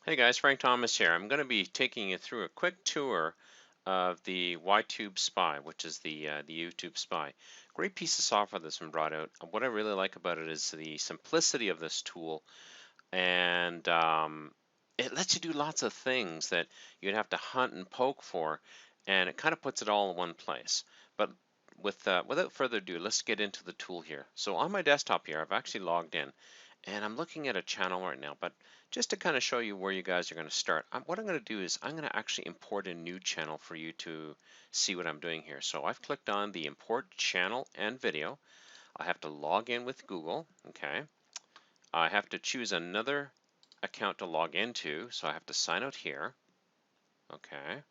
Hey guys, Frank Thomas here. I'm going to be taking you through a quick tour of the YTubeSpy, which is the YouTube Spy. Great piece of software that's been brought out. What I really like about it is the simplicity of this tool, and it lets you do lots of things that you'd have to hunt and poke for, and it kind of puts it all in one place. But without further ado, let's get into the tool here. So on my desktop here, I've actually logged in, and I'm looking at a channel right now, but just to kind of show you where you guys are going to start, what I'm going to do is I'm going to actually import a new channel for you to see what I'm doing here. So I've clicked on the import channel and video. I have to log in with Google, okay? I have to choose another account to log into, so I have to sign out here, okay?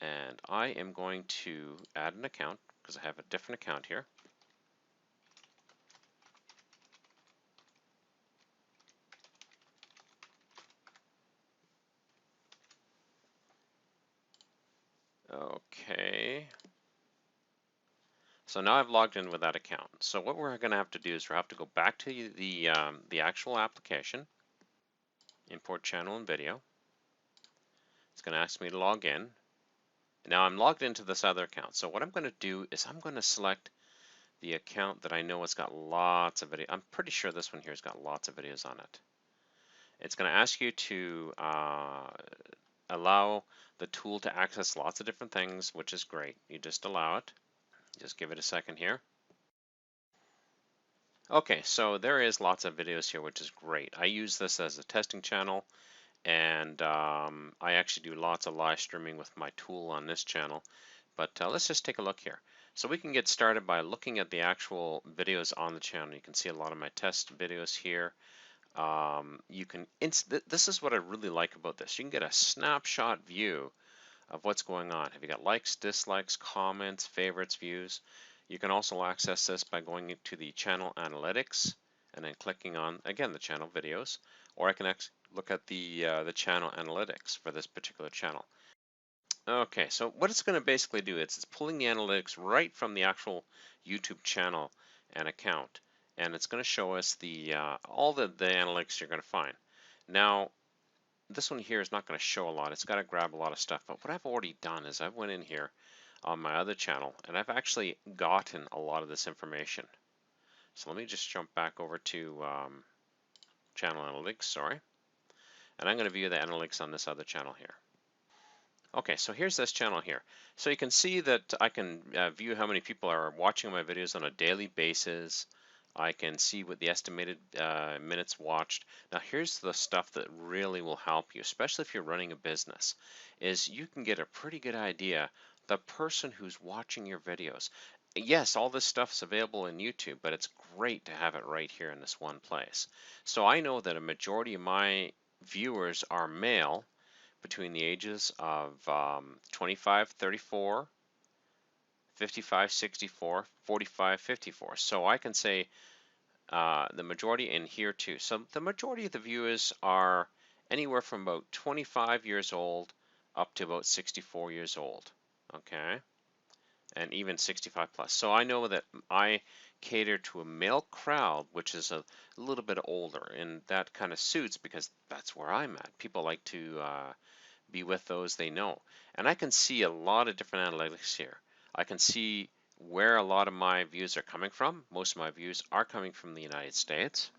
And I am going to add an account because I have a different account here. Okay. So now I've logged in with that account. So what we're going to have to do is we have to go back to the actual application, import channel and video. It's going to ask me to log in. Now I'm logged into this other account. So what I'm going to do is I'm going to select the account that I know has got lots of video. I'm pretty sure this one here has got lots of videos on it. It's going to ask you to allow the tool to access lots of different things, which is great. You just allow it. Just give it a second here. Okay, so there is lots of videos here, which is great. I use this as a testing channel, and I actually do lots of live streaming with my tool on this channel. But let's just take a look here. So we can get started by looking at the actual videos on the channel. You can see a lot of my test videos here. This is what I really like about this. You can get a snapshot view of what's going on. Have you got likes, dislikes, comments, favorites, views? You can also access this by going into the channel analytics and then clicking on, again, the channel videos, or I can look at the channel analytics for this particular channel. Okay, so what it's going to basically do is it's pulling the analytics right from the actual YouTube channel and account, and it's going to show us all the analytics you're going to find. Now, this one here is not going to show a lot. It's got to grab a lot of stuff. But what I've already done is I've went in here on my other channel and I've actually gotten a lot of this information. So let me just jump back over to channel analytics, sorry. And I'm going to view the analytics on this other channel here. Okay, so here's this channel here. So you can see that I can view how many people are watching my videos on a daily basis. I can see what the estimated minutes watched. Now here's the stuff that really will help you, especially if you're running a business, is you can get a pretty good idea the person who's watching your videos. Yes, all this stuff's available in YouTube, but it's great to have it right here in this one place. So I know that a majority of my viewers are male between the ages of 25, 34, 55, 64, 45, 54. So I can say the majority in here too. So the majority of the viewers are anywhere from about 25 years old up to about 64 years old. Okay, and even 65 plus. So I know that I cater to a male crowd, which is a little bit older, and that kind of suits because that's where I'm at. People like to be with those they know. And I can see a lot of different analytics here. I can see where a lot of my views are coming from. Most of my views are coming from the United States.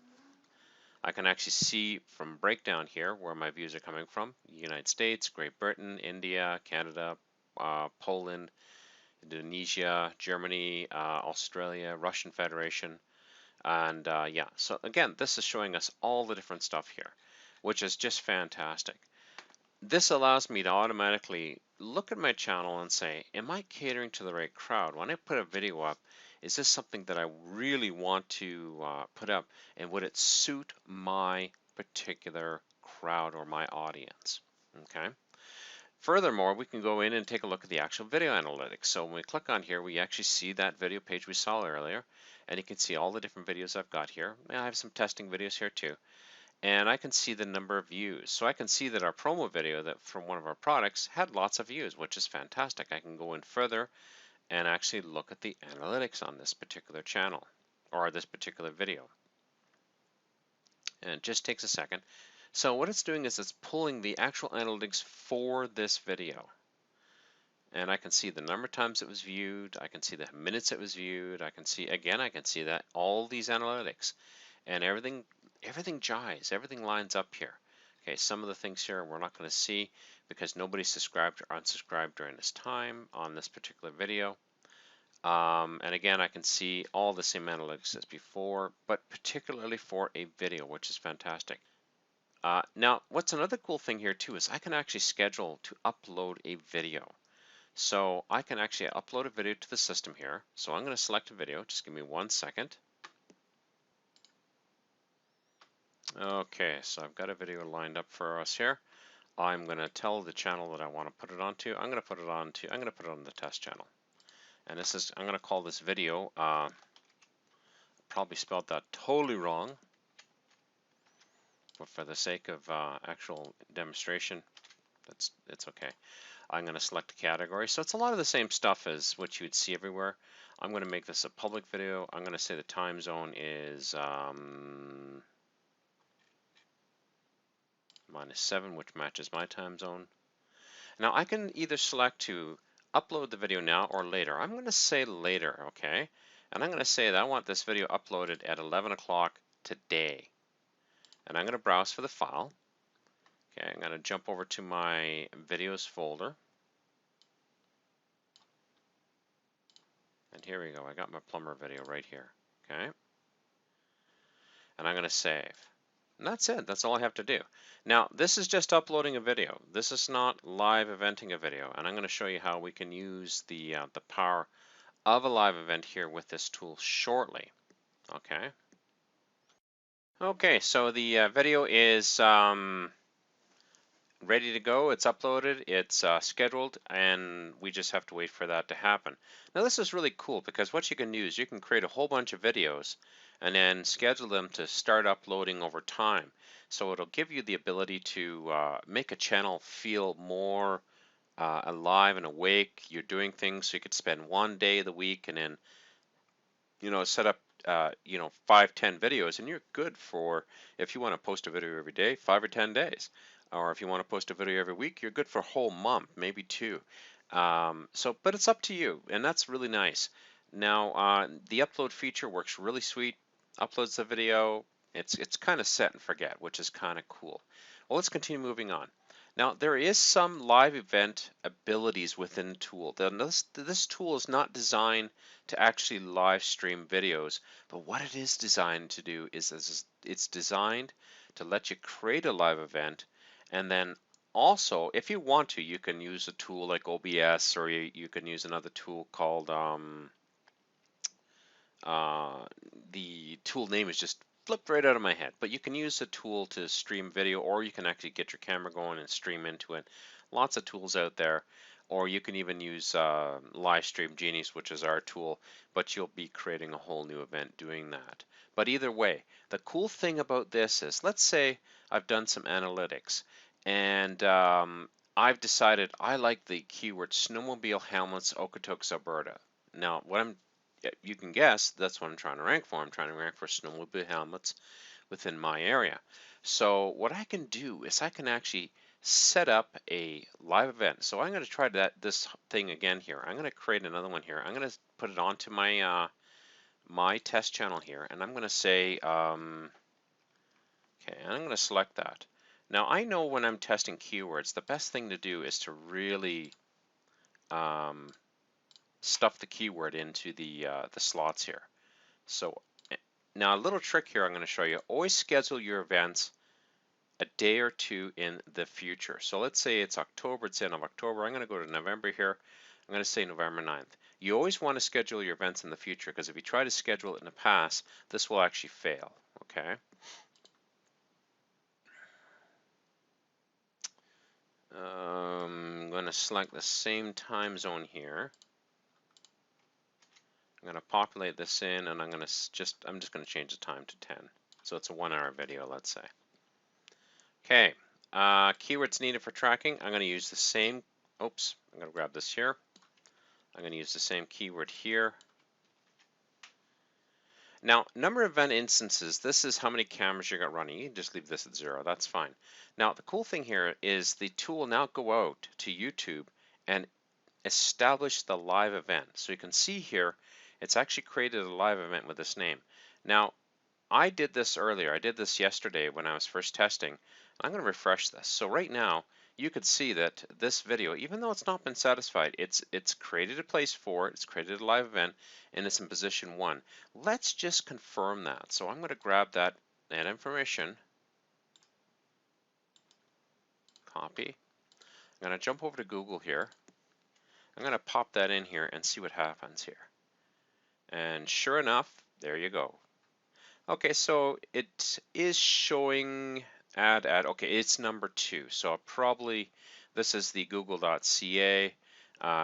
I can actually see from breakdown here where my views are coming from. United States, Great Britain, India, Canada, Poland, Indonesia, Germany, Australia, Russian Federation. And yeah, so again, this is showing us all the different stuff here, which is just fantastic. This allows me to automatically look at my channel and say, am I catering to the right crowd? When I put a video up, is this something that I really want to put up, and would it suit my particular crowd or my audience? Okay. Furthermore, we can go in and take a look at the actual video analytics. So when we click on here, we actually see that video page we saw earlier, and you can see all the different videos I've got here. I have some testing videos here too. And I can see the number of views. So I can see that our promo video that from one of our products had lots of views, which is fantastic. I can go in further and actually look at the analytics on this particular channel or this particular video. And it just takes a second. So what it's doing is it's pulling the actual analytics for this video. And I can see the number of times it was viewed, I can see the minutes it was viewed, I can see, again, I can see that all these analytics, and everything jives, everything lines up here. Okay, some of the things here we're not going to see because nobody subscribed or unsubscribed during this time on this particular video. And again, I can see all the same analytics as before, but particularly for a video, which is fantastic. Now, what's another cool thing here too is I can actually schedule to upload a video. So I can actually upload a video to the system here. So I'm going to select a video. Just give me 1 second. Okay, so I've got a video lined up for us here. I'm going to tell the channel that I want to put it onto. I'm going to put it on the test channel. And this is, I'm going to call this video, probably spelled that totally wrong, but for the sake of actual demonstration, it's okay. I'm going to select a category. So it's a lot of the same stuff as what you would see everywhere. I'm going to make this a public video. I'm going to say the time zone is -7, which matches my time zone. Now I can either select to upload the video now or later. I'm going to say later, okay? And I'm going to say that I want this video uploaded at 11 o'clock today. And I'm going to browse for the file. Okay, I'm going to jump over to my videos folder. And here we go. I got my plumber video right here. Okay. And I'm going to save. And that's it. That's all I have to do. Now, this is just uploading a video. This is not live eventing a video. And I'm going to show you how we can use the power of a live event here with this tool shortly. Okay. Okay, so the video is ready to go. It's uploaded, it's scheduled, and we just have to wait for that to happen. Now this is really cool because what you can do is you can create a whole bunch of videos and then schedule them to start uploading over time. So it'll give you the ability to make a channel feel more alive and awake. You're doing things, so you could spend one day of the week and then, you know, set up 5-10 videos, and you're good for, if you want to post a video every day, 5 or 10 days. Or if you want to post a video every week, you're good for a whole month, maybe 2. But it's up to you, and that's really nice. Now, the upload feature works really sweet. Uploads the video. It's kind of set and forget, which is kind of cool. Well, let's continue moving on. Now, there is some live event abilities within the tool. This tool is not designed to actually live stream videos, but what it is designed to do is it's designed to let you create a live event, and then also, if you want to, you can use a tool like OBS, or you can use another tool called, the tool name is just flipped right out of my head, but you can use a tool to stream video, or you can actually get your camera going and stream into it. Lots of tools out there. Or you can even use Livestream Genius, which is our tool, but you'll be creating a whole new event doing that. But either way, the cool thing about this is, let's say I've done some analytics, and I've decided I like the keyword snowmobile helmets, Okotoks, Alberta. Now, you can guess that's what I'm trying to rank for. I'm trying to rank for snowmobile helmets within my area. So what I can do is I can actually set up a live event. So I'm going to try this thing again here. I'm going to create another one here. I'm going to put it onto my my test channel here, and I'm going to say, okay, and I'm going to select that. Now I know when I'm testing keywords, the best thing to do is to really stuff the keyword into the slots here. So now a little trick here I'm going to show you. Always schedule your events a day or two in the future. So let's say it's October, it's the end of October. I'm going to go to November here. I'm going to say November 9th. You always want to schedule your events in the future, because if you try to schedule it in the past, this will actually fail, okay? I'm going to select the same time zone here. I'm going to populate this in, and I'm just going to change the time to 10. So it's a 1-hour video, let's say. Okay, keywords needed for tracking. I'm going to use the same, I'm going to grab this here. I'm going to use the same keyword here. Now, number of event instances, this is how many cameras you got running. You can just leave this at 0, that's fine. Now, the cool thing here is the tool will now go out to YouTube and establish the live event. So you can see here, it's actually created a live event with this name. Now, I did this earlier. I did this yesterday when I was first testing. I'm going to refresh this. So right now, you could see that this video, even though it's not been satisfied, it's created a place for it, it's created a live event, and it's in position 1. Let's just confirm that. So I'm going to grab that information, copy. I'm going to jump over to Google here. I'm going to pop that in here and see what happens here. And sure enough, there you go. Okay, so it is showing ad. Okay, it's number 2. So probably this is the google.ca.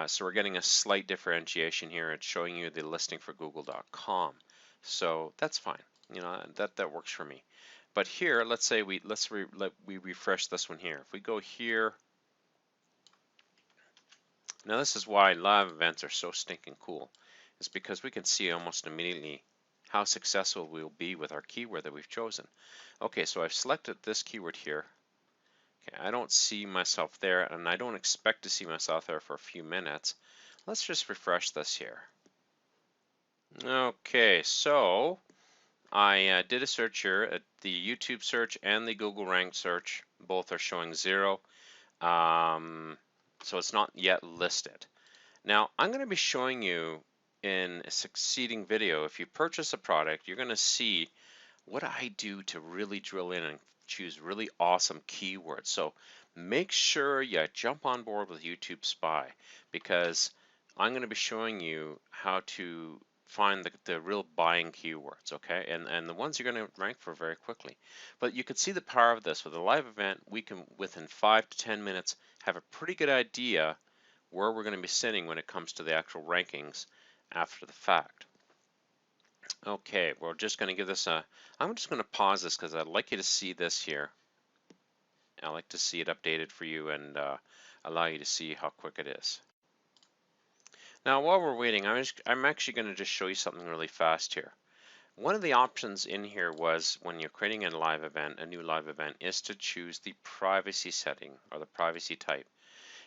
So we're getting a slight differentiation here. It's showing you the listing for google.com. So that's fine. You know, that works for me. But here, let's say we refresh this one here. If we go here, now this is why live events are so stinking cool. It's because we can see almost immediately how successful we'll be with our keyword that we've chosen. Okay, so I've selected this keyword here. Okay, I don't see myself there, and I don't expect to see myself there for a few minutes. Let's just refresh this here. Okay, so I did a search here. The YouTube search and the Google ranked search both are showing 0. So it's not yet listed. Now, I'm going to be showing you in a succeeding video, if you purchase a product, you're going to see what I do to really drill in and choose really awesome keywords. So make sure you jump on board with YtubeSpy, because I'm going to be showing you how to find the real buying keywords, okay? And the ones you're going to rank for very quickly. But you can see the power of this. With a live event, we can, within 5 to 10 minutes, have a pretty good idea where we're going to be sitting when it comes to the actual rankings after the fact. Okay, we're just going to give this a, I'm just going to pause this because I'd like you to see this here. I like to see it updated for you and allow you to see how quick it is. Now while we're waiting, I'm actually going to just show you something really fast here. One of the options in here was, when you're creating a live event, a new live event, is to choose the privacy setting or the privacy type.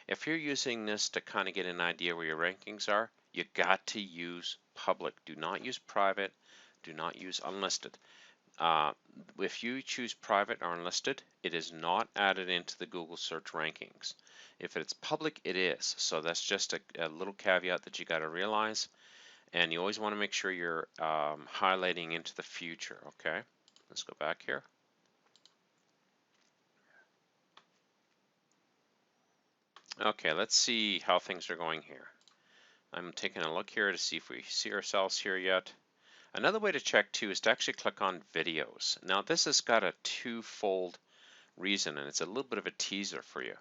If you're using this to kind of get an idea where your rankings are, you got to use public. Do not use private. Do not use unlisted. If you choose private or unlisted, it is not added into the Google search rankings. If it's public, it is. So that's just a little caveat that you got to realize. And you always want to make sure you're highlighting into the future. Okay, let's go back here. Okay, let's see how things are going here. I'm taking a look here to see if we see ourselves here yet. Another way to check too is to actually click on videos. Now this has got a twofold reason, and it's a little bit of a teaser for you.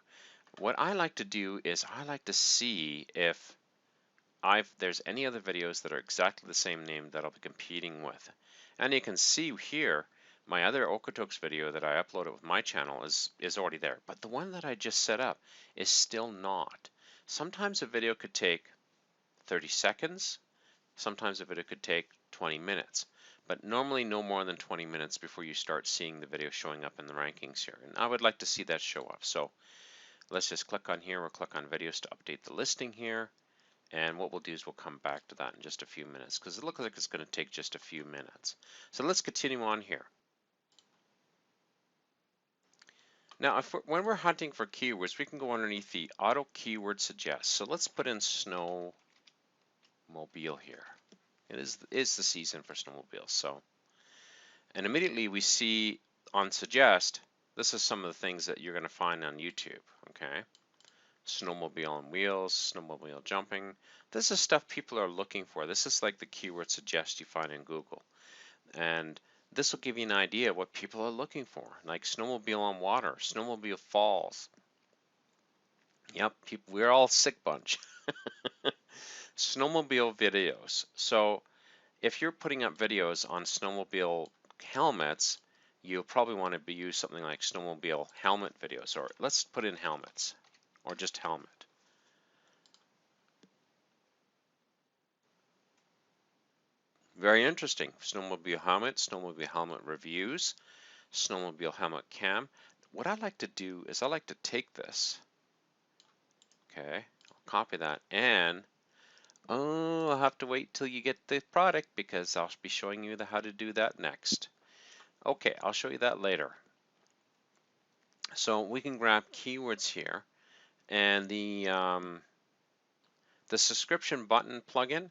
What I like to do is I like to see if there's any other videos that are exactly the same name that I'll be competing with. And you can see here my other Okotoks video that I uploaded with my channel is already there, but the one that I just set up is still not. Sometimes a video could take 30 seconds, sometimes a video could take 20 minutes, but normally no more than 20 minutes before you start seeing the video showing up in the rankings here. And I would like to see that show up. So let's just click on here, we'll click on videos to update the listing here. And what we'll do is we'll come back to that in just a few minutes, because it looks like it's going to take just a few minutes. So let's continue on here. Now, when we're hunting for keywords, we can go underneath the auto keyword suggest. So let's put in snowmobile here. It is the season for snowmobiles. So, and immediately we see on suggest, this is some of the things that you're going to find on YouTube. Okay. Snowmobile on wheels, snowmobile jumping. This is stuff people are looking for. This is like the keyword suggest you find in Google. And this will give you an idea of what people are looking for, like snowmobile on water, snowmobile falls. Yep, we're all a sick bunch. Snowmobile videos. So if you're putting up videos on snowmobile helmets, you'll probably want to use something like snowmobile helmet videos, or let's put in helmets. Or just helmet. Very interesting. Snowmobile helmet reviews, snowmobile helmet cam. What I like to do is I like to take this, okay, I'll copy that, and I'll have to wait till you get the product because I'll be showing you how to do that next. Okay, I'll show you that later. So we can grab keywords here, and the subscription button plugin,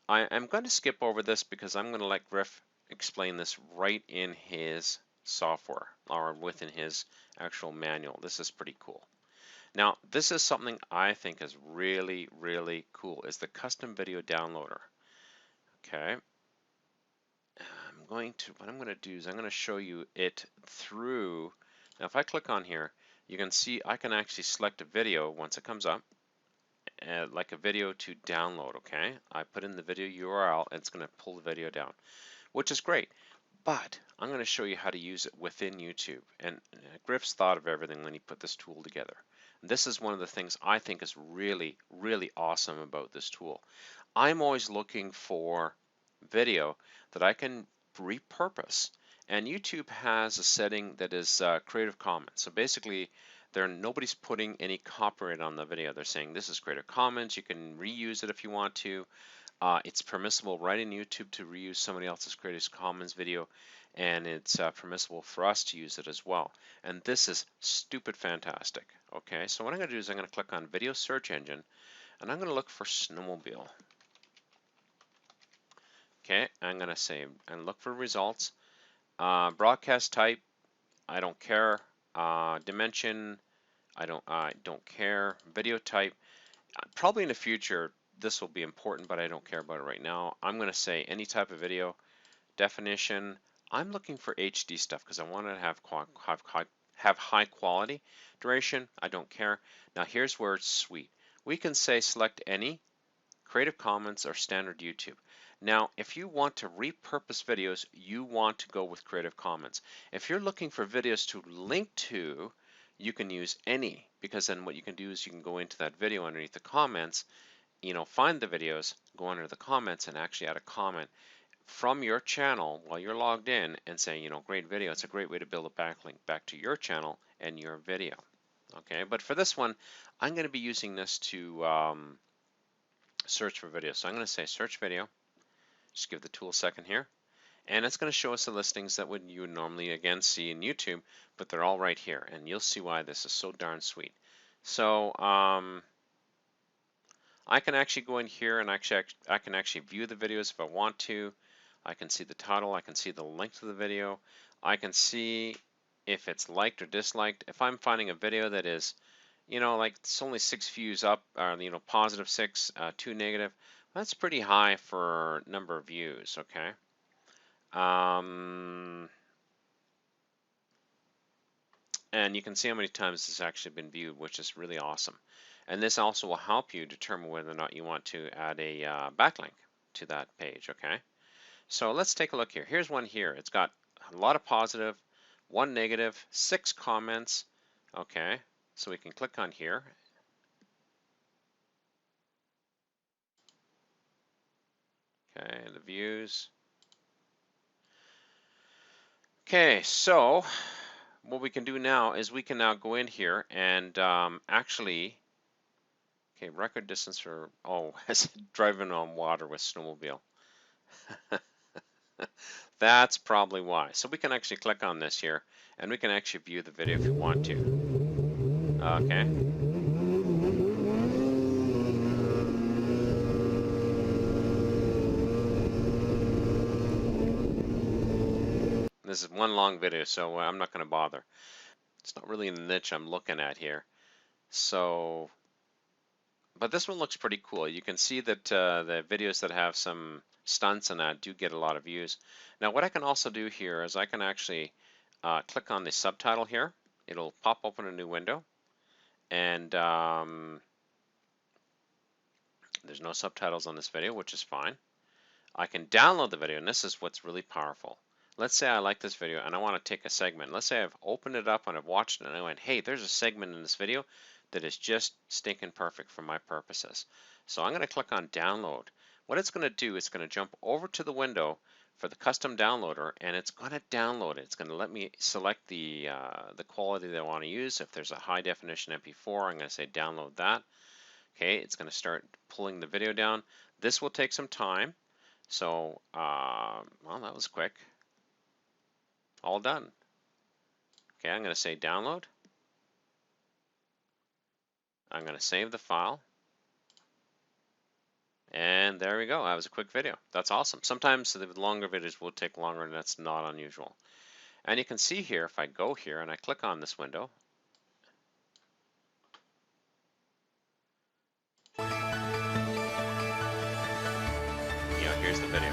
I'm going to skip over this because I'm going to let Griff explain this right in his software or within his actual manual. This is pretty cool. Now, this is something I think is really, really cool, is the custom video downloader. Okay. What I'm going to do is I'm going to show you it through. Now, if I click on here, you can see I can actually select a video once it comes up, like a video to download, okay? I put in the video URL, and it's going to pull the video down, which is great. But I'm going to show you how to use it within YouTube. And Griff's thought of everything when he put this tool together. This is one of the things I think is really, really awesome about this tool. I'm always looking for video that I can repurpose. And YouTube has a setting that is Creative Commons. So basically, nobody's putting any copyright on the video. They're saying this is Creative Commons. You can reuse it if you want to. It's permissible right in YouTube to reuse somebody else's Creative Commons video, and it's permissible for us to use it as well. And this is stupid fantastic. Okay, so what I'm going to do is I'm going to click on Video Search Engine, and I'm going to look for snowmobile. Okay, I'm going to say and look for results. Broadcast type, I don't care. Dimension, I don't care. Video type, probably in the future this will be important, but I don't care about it right now. I'm going to say any type of video. Definition, I'm looking for HD stuff because I want to have high quality. Duration, I don't care. Now here's where it's sweet. We can say select any, Creative Commons, or standard YouTube. Now, if you want to repurpose videos, you want to go with Creative Commons. If you're looking for videos to link to, you can use any, because then what you can do is you can go into that video underneath the comments, find the videos, go under the comments, and actually add a comment from your channel while you're logged in and say, great video. It's a great way to build a backlink back to your channel and your video. Okay, but for this one, I'm going to be using this to search for video. So I'm going to say search video. Just give the tool a second here. And it's going to show us the listings that you would normally, again, see in YouTube, but they're all right here. And you'll see why this is so darn sweet. So I can actually go in here and I can actually view the videos if I want to. I can see the title. I can see the link to the video. I can see if it's liked or disliked. If I'm finding a video that is, like it's only 6 views up, or positive 6, 2 negative, that's pretty high for number of views. Okay. And you can see how many times this has actually been viewed, which is really awesome. And this also will help you determine whether or not you want to add a backlink to that page. Okay. So let's take a look here. Here's one here. It's got a lot of positive, 1 negative, 6 comments. Okay, so we can click on here. Okay, the views. Okay, so what we can do now is we can now go in here and actually, okay, record distance for, it's driving on water with snowmobile. That's probably why. So we can actually click on this here, and we can actually view the video if you want to. Okay. This is one long video, so I'm not going to bother. It's not really the niche I'm looking at here. So, but this one looks pretty cool. You can see that the videos that have some stunts and that do get a lot of views. Now what I can also do here is I can actually click on the subtitle here. It'll pop open a new window, and there's no subtitles on this video, which is fine. I can download the video, and this is what's really powerful. Let's say I like this video and I want to take a segment. Let's say I've opened it up and I've watched it and I went, hey, there's a segment in this video that is just stinking perfect for my purposes. So I'm going to click on download. what it's going to do, it's going to jump over to the window for the custom downloader, and it's going to download it. It's going to let me select the quality that I want to use. If there's a high definition MP4, I'm going to say download that. Okay, it's going to start pulling the video down. This will take some time. So, well, that was quick. All done. Okay, I'm going to say download. I'm going to save the file. And there we go. That was a quick video. That's awesome. Sometimes the longer videos will take longer, and that's not unusual. And you can see here, if I go here and I click on this window, here's the video.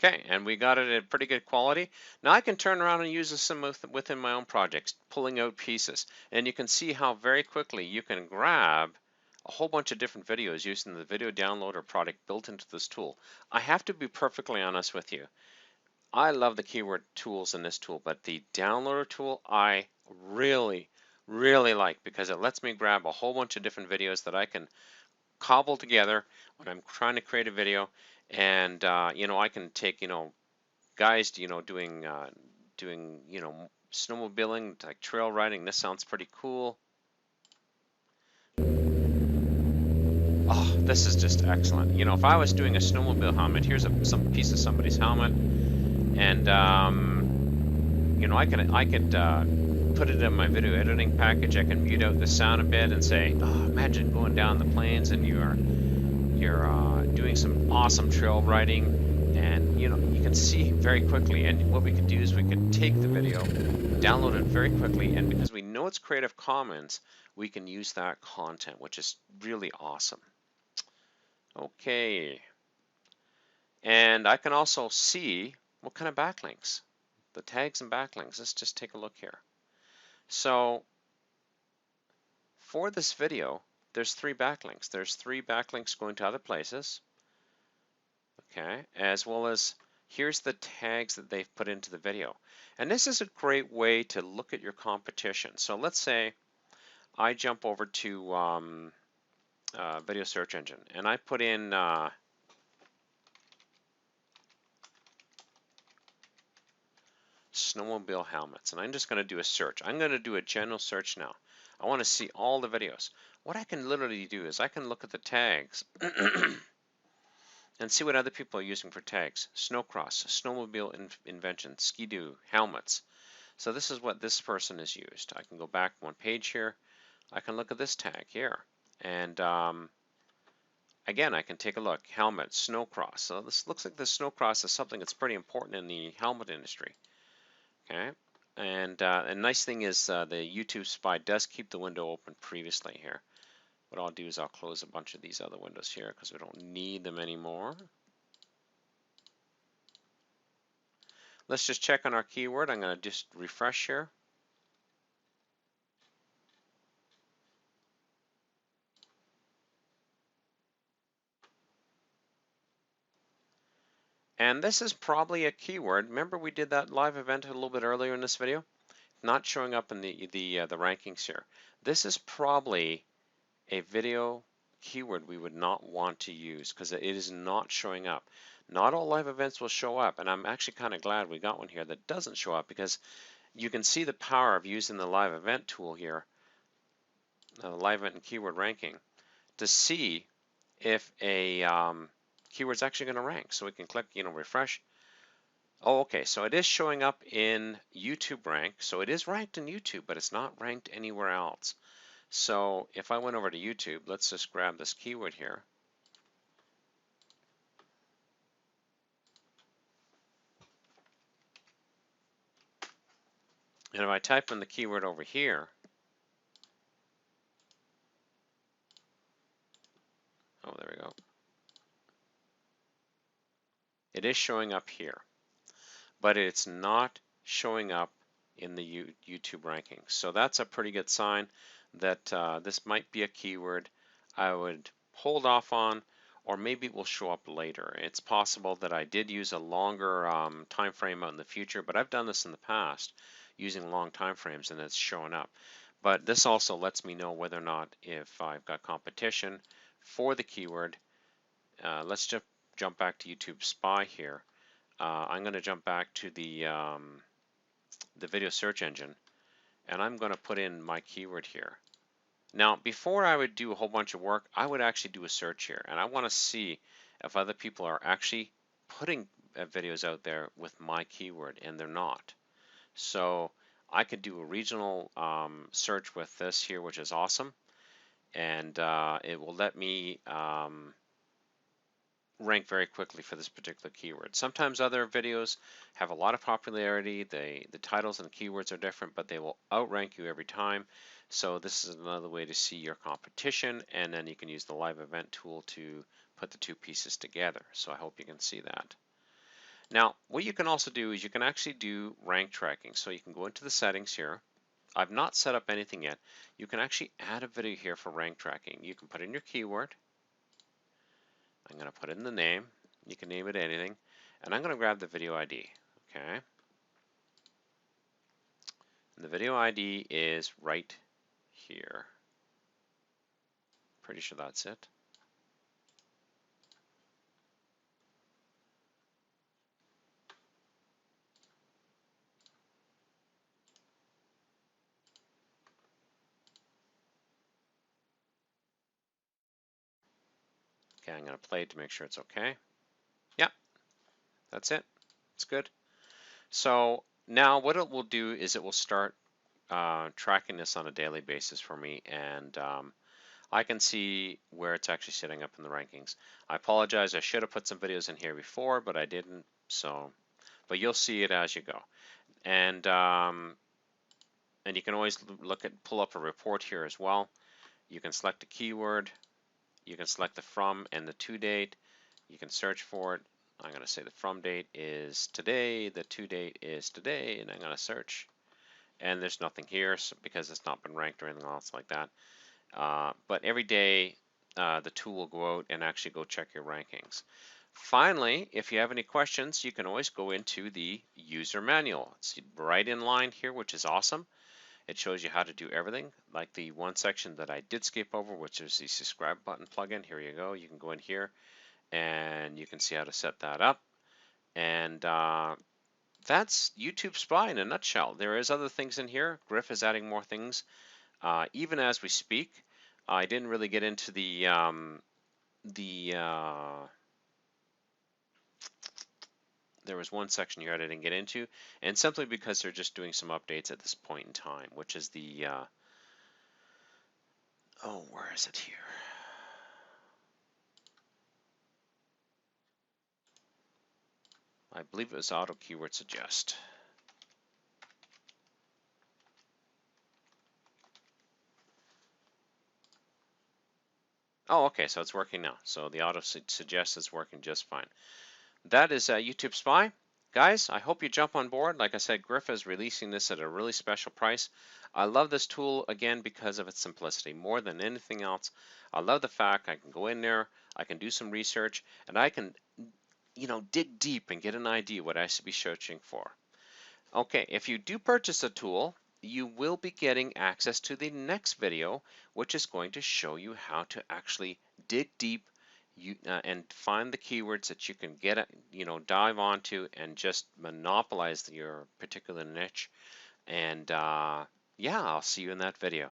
Okay, and we got it at pretty good quality. Now I can turn around and use this within my own projects, pulling out pieces. And you can see how very quickly you can grab a whole bunch of different videos using the video downloader product built into this tool. I have to be perfectly honest with you. I love the keyword tools in this tool, but the downloader tool I really, really like, because it lets me grab a whole bunch of different videos that I can cobble together when I'm trying to create a video. And I can take guys doing snowmobiling, like trail riding. This sounds pretty cool. Oh, this is just excellent. If I was doing a snowmobile helmet, here's some piece of somebody's helmet, and I could put it in my video editing package. I can mute out the sound a bit and say, oh, imagine going down the plains and you're doing some awesome trail riding, and you can see very quickly. And what we could do is we could take the video, download it very quickly, and because we know it's Creative Commons, we can use that content, which is really awesome. Okay, and I can also see what kind of backlinks, the tags and backlinks. Let's just take a look here. So for this video, there's 3 backlinks. There's 3 backlinks going to other places. Okay, as well as here's the tags that they've put into the video. And this is a great way to look at your competition. So let's say I jump over to video search engine and I put in snowmobile helmets, and I'm just going to do a search. I'm going to do a general search now. I want to see all the videos. What I can literally do is I can look at the tags and see what other people are using for tags. Snowcross, snowmobile invention, skidoo, helmets. So this is what this person has used. I can go back one page here. I can look at this tag here. And again, I can take a look. Helmet, snowcross. So this looks like the snowcross is something that's pretty important in the helmet industry. Okay. And a nice thing is the YtubeSpy does keep the window open previously here. What I'll do is I'll close a bunch of these other windows here because we don't need them anymore. Let's just check on our keyword. I'm going to just refresh here. And this is probably a keyword. Remember we did that live event a little bit earlier in this video? Not showing up in the rankings here. This is probably a video keyword we would not want to use because it is not showing up. Not all live events will show up, and I'm actually kind of glad we got one here that doesn't show up, because you can see the power of using the live event tool here, live event and keyword ranking, to see if a keyword's actually going to rank. So we can click, refresh. Oh, okay, so it is showing up in YouTube rank. So it is ranked in YouTube, but it's not ranked anywhere else. So if I went over to YouTube, let's just grab this keyword here. And if I type in the keyword over here, oh, there we go. It is showing up here, but it's not showing up in the YouTube rankings. So that's a pretty good sign that this might be a keyword I would hold off on, or maybe it will show up later. It's possible that I did use a longer time frame out in the future, but I've done this in the past using long time frames and it's showing up. But this also lets me know whether or not if I've got competition for the keyword. Let's just jump back to YtubeSpy here. I'm going to jump back to the video search engine, and I'm going to put in my keyword here. Now, before I would do a whole bunch of work, I would actually do a search here, and I want to see if other people are actually putting videos out there with my keyword, and they're not. So I could do a regional search with this here, which is awesome, and it will let me rank very quickly for this particular keyword. Sometimes other videos have a lot of popularity, the titles and keywords are different, but they will outrank you every time. So this is another way to see your competition, and then you can use the live event tool to put the two pieces together. So I hope you can see that. Now, what you can also do is you can actually do rank tracking. So you can go into the settings here. I've not set up anything yet. You can actually add a video here for rank tracking. You can put in your keyword. I'm going to put in the name. You can name it anything. And I'm going to grab the video ID. Okay. And the video ID is right here. Pretty sure that's it. Okay, I'm going to play it to make sure it's okay. Yep, that's it. It's good. So now what it will do is it will start tracking this on a daily basis for me, and I can see where it's actually sitting up in the rankings. I apologize, I should have put some videos in here before, but I didn't. So, but you'll see it as you go. And you can always pull up a report here as well. You can select a keyword. You can select the from and the to date. You can search for it. I'm going to say the from date is today, the to date is today, and I'm going to search. And there's nothing here because it's not been ranked or anything else like that. But every day the tool will go out and actually go check your rankings. Finally, if you have any questions, you can always go into the user manual. It's right in line here, which is awesome. It shows you how to do everything, like the one section that I did skip over, which is the subscribe button plugin. Here you go. You can go in here and you can see how to set that up. And that's YtubeSpy in a nutshell. There is other things in here. Griff is adding more things even as we speak. I didn't really get into there was one section here I didn't get into, and simply because they're just doing some updates at this point in time, which is the oh, where is it here? I believe it was auto keyword suggest. Oh, okay, so it's working now. So the auto suggest is working just fine. That is YtubeSpy. Guys, I hope you jump on board. Like I said, Griff is releasing this at a really special price. I love this tool, again, because of its simplicity. More than anything else, I love the fact I can go in there, I can do some research, and I can, dig deep and get an idea what I should be searching for. Okay, if you do purchase a tool, you will be getting access to the next video, which is going to show you how to actually dig deep and find the keywords that you can dive onto and just monopolize your particular niche. And yeah, I'll see you in that video.